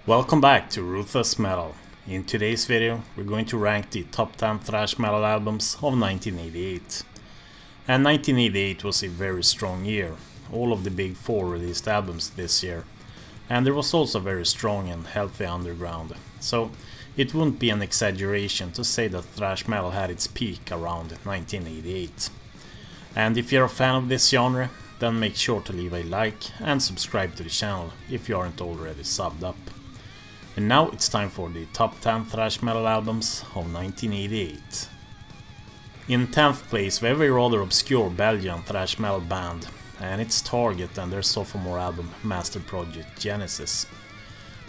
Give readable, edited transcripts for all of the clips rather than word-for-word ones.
Welcome back to Ruthless Metal. In today's video we're going to rank the top 10 thrash metal albums of 1988. And 1988 was a very strong year. All of the big four released albums this year. And there was also very strong and healthy underground. So it wouldn't be an exaggeration to say that thrash metal had its peak around 1988. And if you're a fan of this genre, then make sure to leave a like and subscribe to the channel if you aren't already subbed up. And now it's time for the top 10 thrash metal albums of 1988. In 10th place we have a rather obscure Belgian thrash metal band, and it's Target and their sophomore album Master Project Genesis.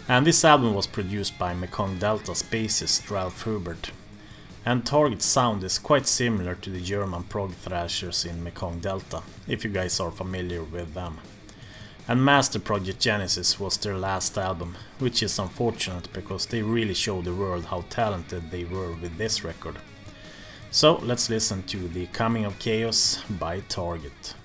And this album was produced by Metallca's bassist Ralph Hubert. And Target's sound is quite similar to the German prog thrashers in Metallca, if you guys are familiar with them. And Master Project Genesis was their last album, which is unfortunate because they really showed the world how talented they were with this record. So let's listen to The Coming of Chaos by Target.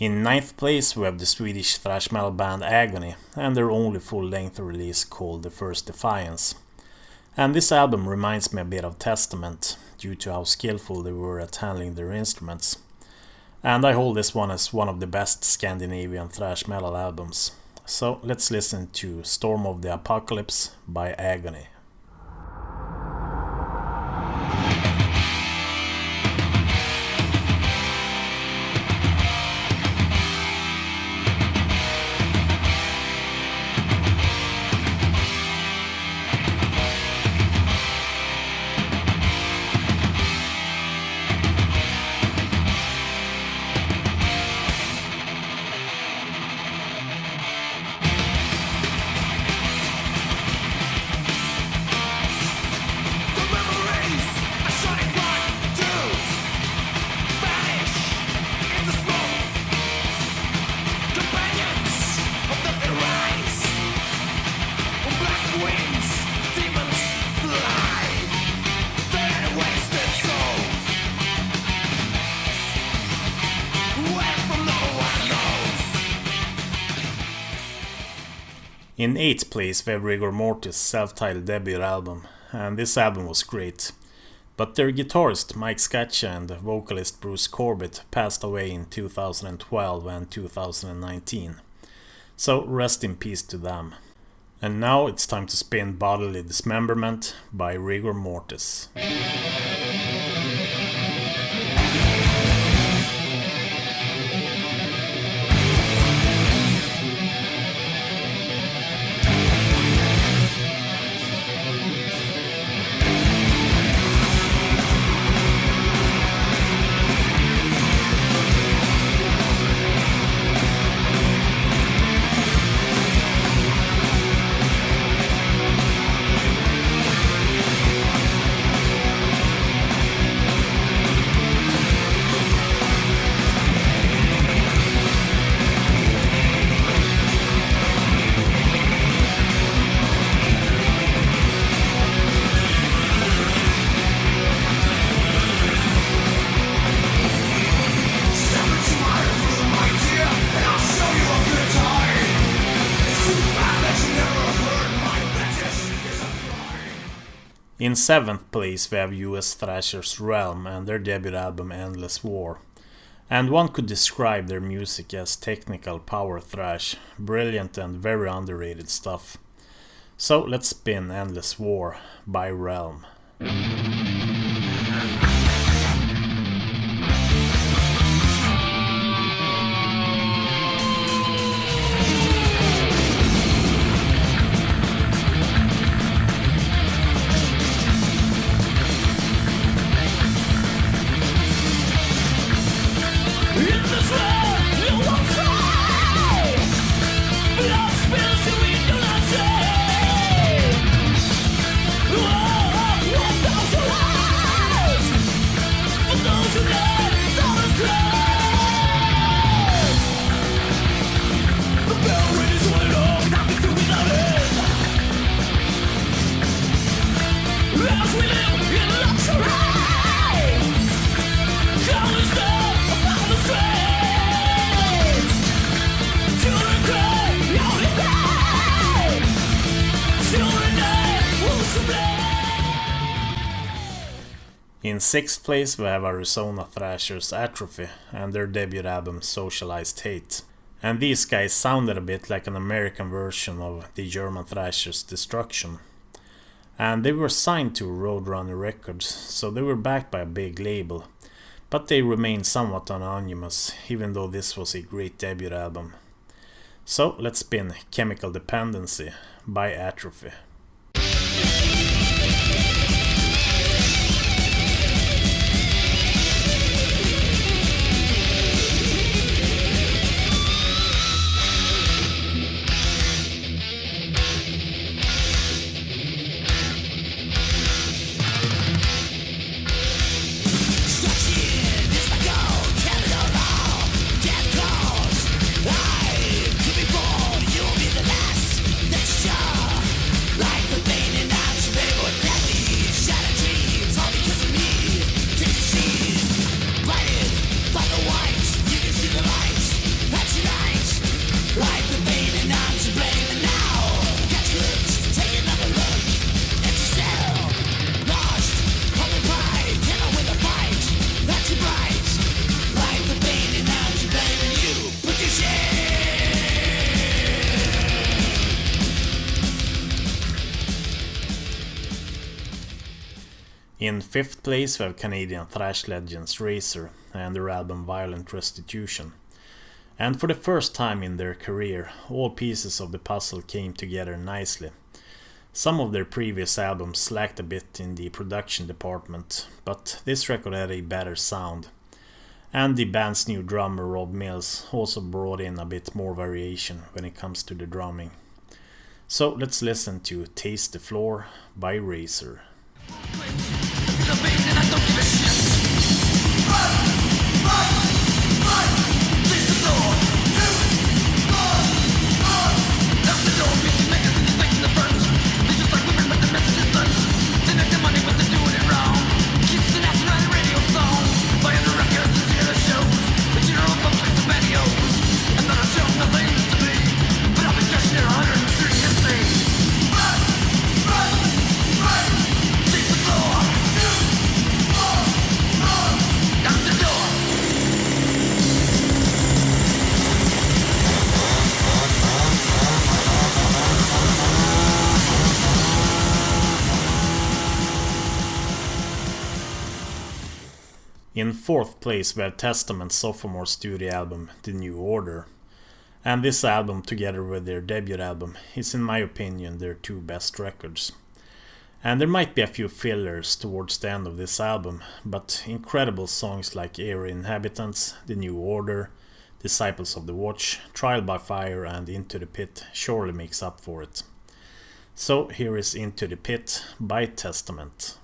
In 9th place we have the Swedish thrash metal band Agony and their only full-length release called The First Defiance. And this album reminds me a bit of Testament due to how skillful they were at handling their instruments. And I hold this one as one of the best Scandinavian thrash metal albums. So let's listen to Storm of the Apocalypse by Agony. In 8th place we have Rigor Mortis' self-titled debut album, and this album was great. But their guitarist Mike Scaccia and vocalist Bruce Corbett passed away in 2012 and 2019. So rest in peace to them. And now it's time to spin Bodily Dismemberment by Rigor Mortis. In 7th place we have US thrashers Realm and their debut album Endless War. And one could describe their music as technical power thrash, brilliant and very underrated stuff. So let's spin Endless War by Realm. In 6th place we have Arizona thrashers Atrophy and their debut album Socialized Hate. And these guys sounded a bit like an American version of the German thrashers Destruction. And they were signed to Roadrunner Records, so they were backed by a big label. But they remained somewhat anonymous, even though this was a great debut album. So let's spin Chemical Dependency by Atrophy. In 5th place we have Canadian thrash legends Razor and their album Violent Restitution. And for the first time in their career, all pieces of the puzzle came together nicely. Some of their previous albums lacked a bit in the production department, but this record had a better sound. And the band's new drummer Rob Mills also brought in a bit more variation when it comes to the drumming. So let's listen to Taste the Floor by Razor. The beat and I don't give a shit. Taste the floor. Knock the door, music makers and things in the front. They just like women with the messages done. They make their money but they're doing it wrong. Kissing after writing radio songs. Buying the records and seeing the shows. The general public's the patios. I'm not a show, nothing used to be. But I'll be cashing their 103 to see. Taste the floor. Knock the door. In 4th place we have Testament's sophomore studio album The New Order. And this album together with their debut album is in my opinion their two best records. And there might be a few fillers towards the end of this album, but incredible songs like Eerie Inhabitants, The New Order, Disciples of the Watch, Trial by Fire and Into the Pit surely makes up for it. So here is Into the Pit by Testament.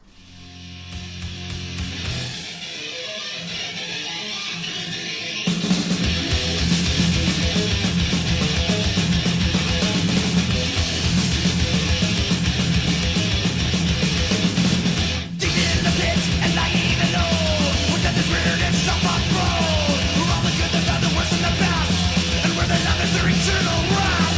Eternal wrath.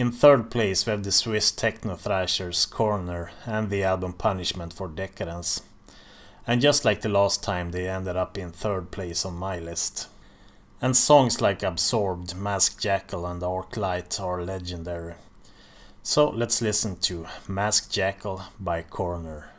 In third place we have the Swiss techno thrashers Coroner and the album Punishment for Decadence. And just like the last time, they ended up in third place on my list. And songs like Absorbed, Masked Jackal and Arclight are legendary. So let's listen to Masked Jackal by Coroner.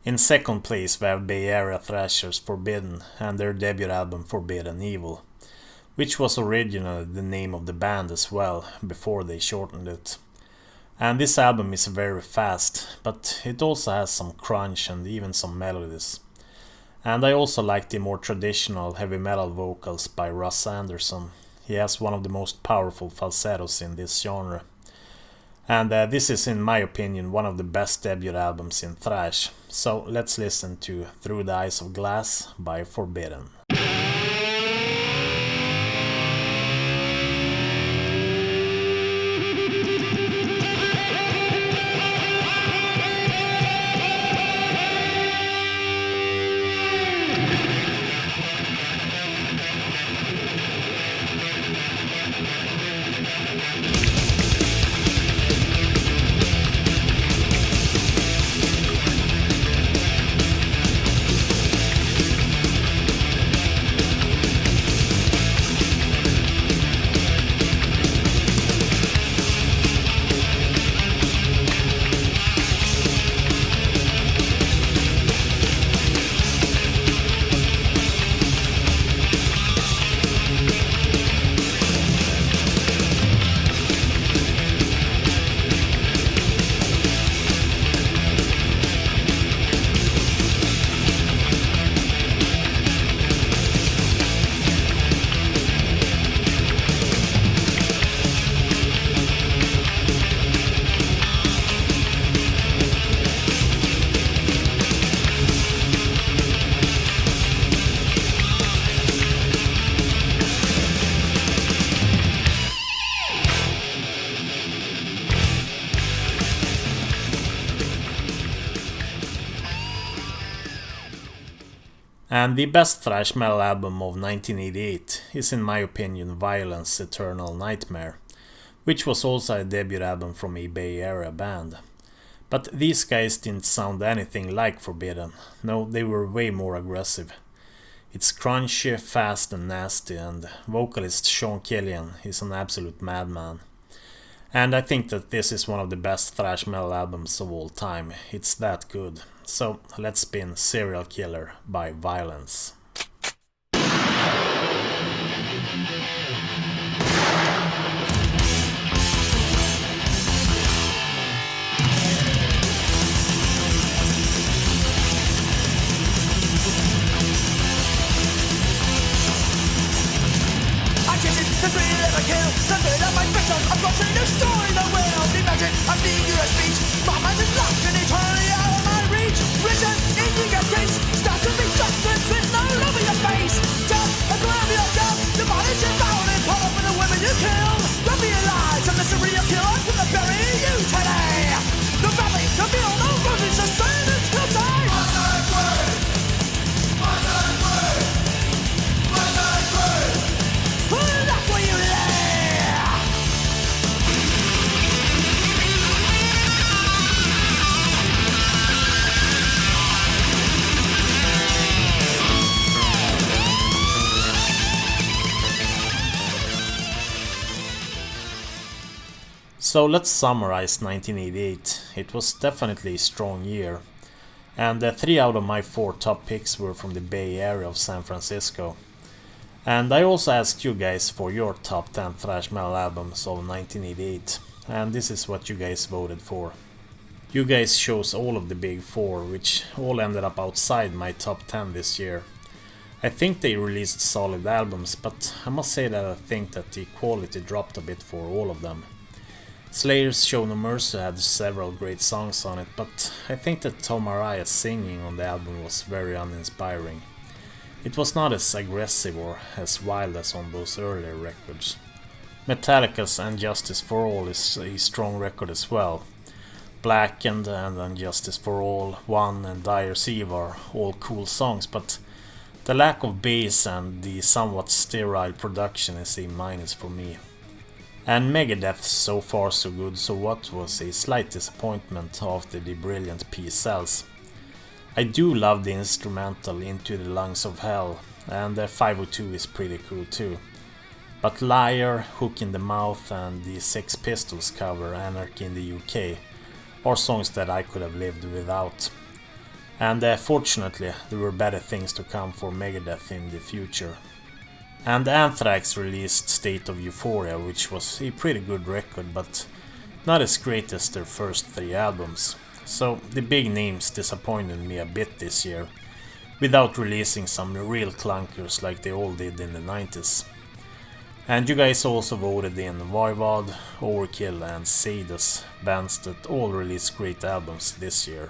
In second place we have Bay Area thrashers Forbidden and their debut album Forbidden Evil, which was originally the name of the band as well, before they shortened it. And this album is very fast, but it also has some crunch and even some melodies. And I also like the more traditional heavy metal vocals by Russ Anderson. He has one of the most powerful falsettos in this genre. And this is, in my opinion, one of the best debut albums in thrash. So let's listen to Through the Eyes of Glass by Forbidden. And the best thrash metal album of 1988 is, in my opinion, Vio-Lence Eternal Nightmare, which was also a debut album from a Bay Area band. But these guys didn't sound anything like Forbidden. No, they were way more aggressive. It's crunchy, fast and nasty, and vocalist Sean Killian is an absolute madman. And I think that this is one of the best thrash metal albums of all time. It's that good. So let's spin Serial Killer by Vio-Lence. The thrill of a kill, the thrill of my victims. I'm crossing the story, the will. Imagine I'm figure of speech. My mind is locked in eternity out of my reach. Riches, indicate, start to be justice with no love in your face. Death, a glam your death. The body's devoured and pulled up with the women you killed. Don't be alive, the misery you kill. I'm gonna bury you today. No family, no feel, no roses, just silence, he'll say. That's where you lay. So let's summarize 1988. It was definitely a strong year. And 3 out of my 4 top picks were from the Bay Area of San Francisco. And I also asked you guys for your top 10 thrash metal albums of 1988. And this is what you guys voted for. You guys chose all of the big 4, which all ended up outside my top 10 this year. I think they released solid albums, but I must say that I think that the quality dropped a bit for all of them. Slayer's Show No Mercy had several great songs on it, but I think that Tom Araya's singing on the album was very uninspiring. It was not as aggressive or as wild as on those earlier records. Metallica's And Justice for All is a strong record as well. Blackened and Unjustice for All, One and Dire's Eve are all cool songs, but the lack of bass and the somewhat sterile production is a minus for me. And Megadeth So Far So Good So What was a slight disappointment after the brilliant P-Cells. I do love the instrumental Into the Lungs of Hell, and the 502 is pretty cool too. But Liar, Hook in the Mouth and the Sex Pistols cover Anarchy in the UK are songs that I could have lived without. And fortunately there were better things to come for Megadeth in the future. And Anthrax released State of Euphoria, which was a pretty good record, but not as great as their first 3 albums. So the big names disappointed me a bit this year, without releasing some real clunkers like they all did in the 90s. And you guys also voted in Voivod, Overkill and Sadus, bands that all released great albums this year.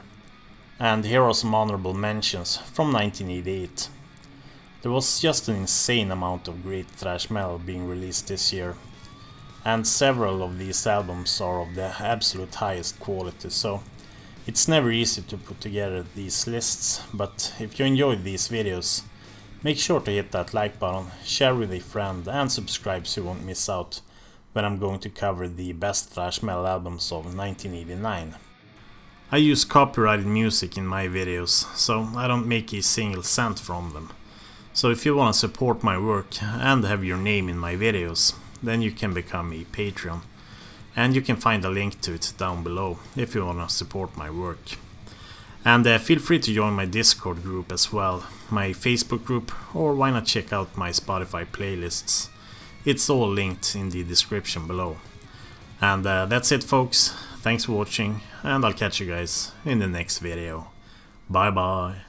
And here are some honorable mentions from 1988. There was just an insane amount of great thrash metal being released this year, and several of these albums are of the absolute highest quality, so it's never easy to put together these lists, but if you enjoyed these videos, make sure to hit that like button, share with a friend and subscribe so you won't miss out when I'm going to cover the best thrash metal albums of 1989. I use copyrighted music in my videos, so I don't make a single cent from them. So if you want to support my work and have your name in my videos, then you can become a Patreon. And you can find a link to it down below if you want to support my work. And feel free to join my Discord group as well, my Facebook group, or why not check out my Spotify playlists. It's all linked in the description below. And that's it folks, thanks for watching, and I'll catch you guys in the next video. Bye bye.